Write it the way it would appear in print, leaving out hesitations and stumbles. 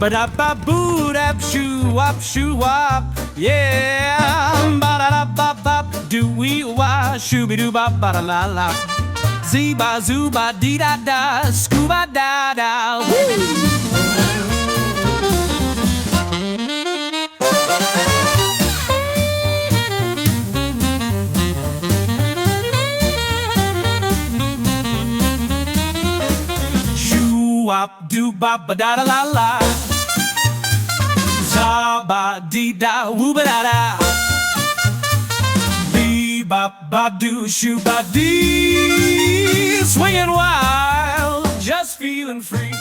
ba da ba boo dap shoo wop, yeah. Ba da da ba ba do wee wah, shooby doo ba ba da la la. Zee ba zoo ba dee da da, scuba da da. Woo! Wop doo ba ba da da la la, za ba dee da woo ba da da, bee ba ba doo shoo ba dee, swinging wild, just feeling free.